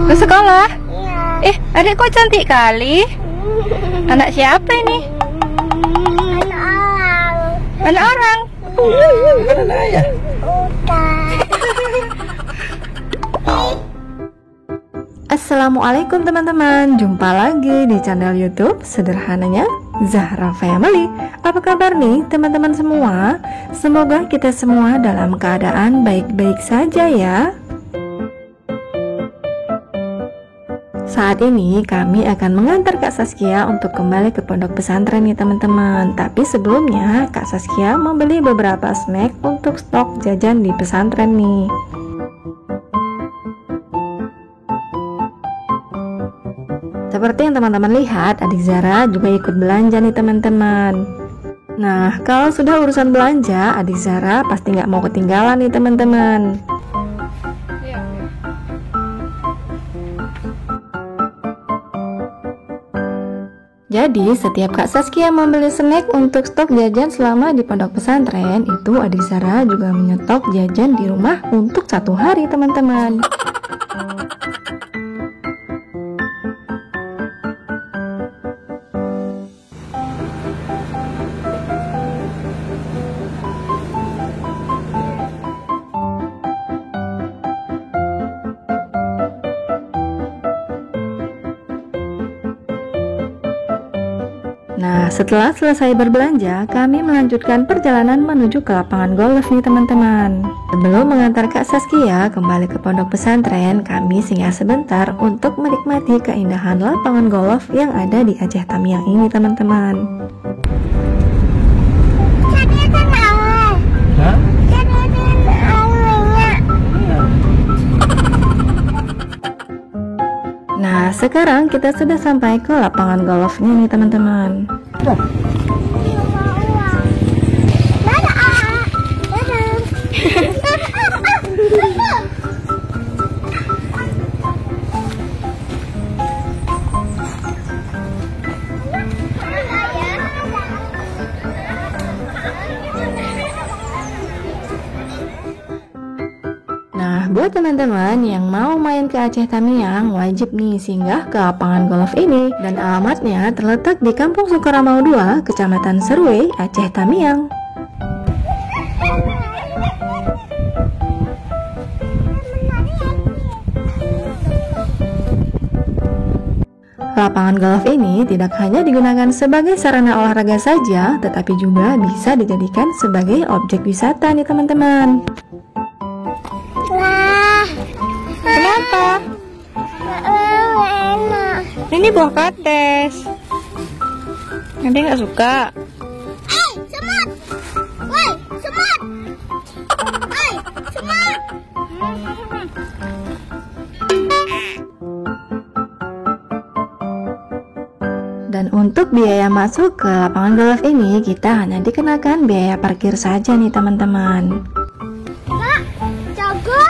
Ke sekolah? Iya. Adik kok cantik kali. Anak siapa ini? Anak orang. Anak orang. Bukan anak ayah. Assalamualaikum teman-teman. Jumpa lagi di channel YouTube Sederhananya Zahra Family. Apa kabar nih teman-teman semua? Semoga kita semua dalam keadaan baik-baik saja ya. Saat ini kami akan mengantar Kak Saskia untuk kembali ke pondok pesantren nih teman-teman. Tapi sebelumnya Kak Saskia membeli beberapa snack untuk stok jajan di pesantren nih. Seperti yang teman-teman lihat, adik Zara juga ikut belanja nih teman-teman. Nah, kalau sudah urusan belanja, adik Zara pasti nggak mau ketinggalan nih teman-teman. Jadi, setiap Kak Saskia membeli snack untuk stok jajan selama di pondok pesantren, itu adik Zara juga menyetok jajan di rumah untuk 1 hari teman-teman. Nah, setelah selesai berbelanja, kami melanjutkan perjalanan menuju ke lapangan golf nih teman-teman. Sebelum mengantar Kak Saskia kembali ke pondok pesantren, kami singgah sebentar untuk menikmati keindahan lapangan golf yang ada di Aceh Tamiang ini teman-teman. Nah, sekarang kita sudah sampai ke lapangan golfnya nih teman-teman. Nah, buat teman-teman yang mau main ke Aceh Tamiang, wajib nih singgah ke lapangan golf ini. Dan alamatnya terletak di Kampung Sukaramau 2, Kecamatan Serwe, Aceh Tamiang. Lapangan golf ini tidak hanya digunakan sebagai sarana olahraga saja, tetapi juga bisa dijadikan sebagai objek wisata nih teman-teman. Kenapa? Enak. Ini buah kates. Nanti nggak suka. Semut. Woi, semut. Woi, semut. Dan untuk biaya masuk ke lapangan golf ini, kita hanya dikenakan biaya parkir saja nih teman-teman. Kak, jago.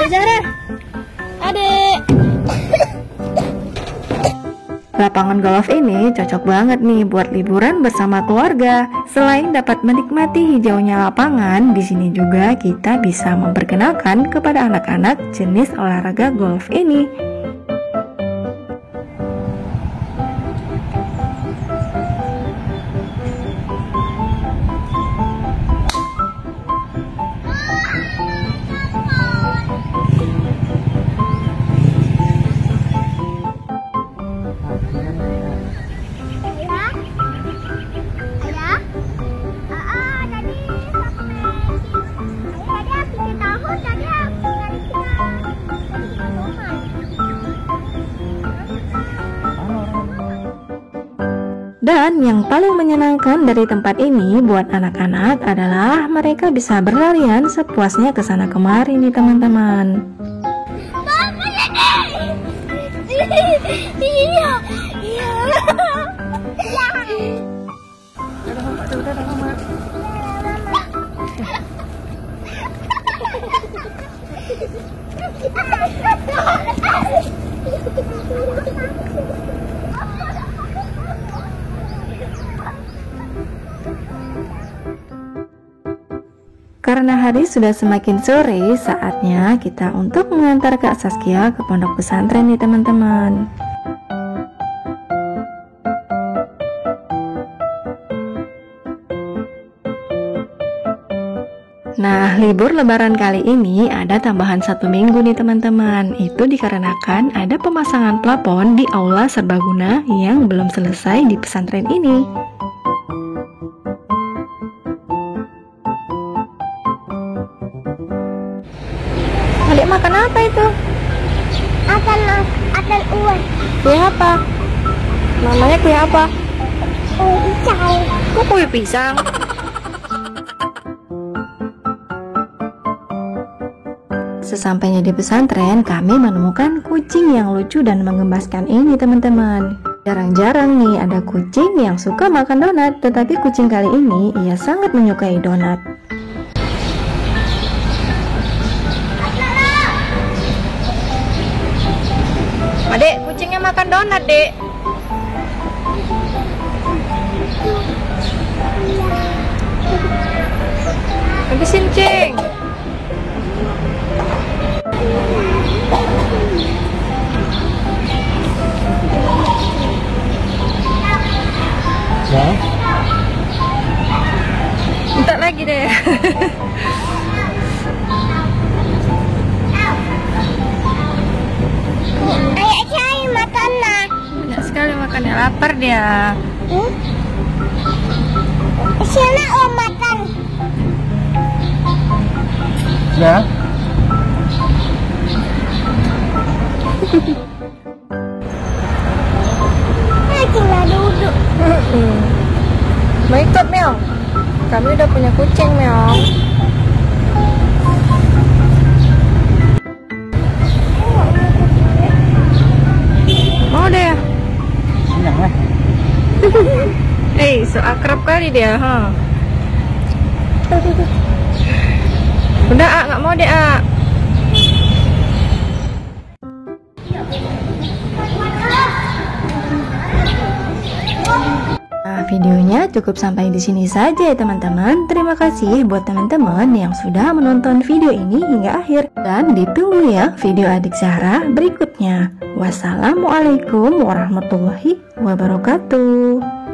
Zara, adik. Lapangan golf ini cocok banget nih buat liburan bersama keluarga. Selain dapat menikmati hijaunya lapangan, di sini juga kita bisa memperkenalkan kepada anak-anak jenis olahraga golf ini. Dan yang paling menyenangkan dari tempat ini buat anak-anak adalah mereka bisa berlarian sepuasnya ke sana kemari nih teman-teman. Iya, iya. Karena hari sudah semakin sore, saatnya kita untuk mengantar Kak Saskia ke pondok pesantren nih teman-teman. Nah, libur lebaran kali ini ada tambahan 1 minggu nih teman-teman. Itu dikarenakan ada pemasangan plafon di aula serbaguna yang belum selesai di pesantren ini. Adik makan apa itu? Akan uang. Kue apa? Namanya kue apa? Pisang. Kok kue pisang? Sesampainya di pesantren, kami menemukan kucing yang lucu dan mengemaskan ini teman-teman. Jarang-jarang nih ada kucing yang suka makan donat, tetapi kucing kali ini ia sangat menyukai donat. Adek, kucingnya makan donat, Dek. Habisin, Cing. Ya. Minta lagi deh. Ayah cari makanan. Banyak sekali makannya, lapar dia. Sana makan. Ya. Tinggal duduk. Mau ikut, Meong? Kami udah punya kucing, Meong. Mau deh. Senang lah. So akrab kali dia, ha? Udah, nggak mau deh, Nah, videonya cukup sampai di sini saja ya teman-teman. Terima kasih buat teman-teman yang sudah menonton video ini hingga akhir. Dan ditunggu ya video adik Zahra berikutnya. Wassalamualaikum warahmatullahi wabarakatuh.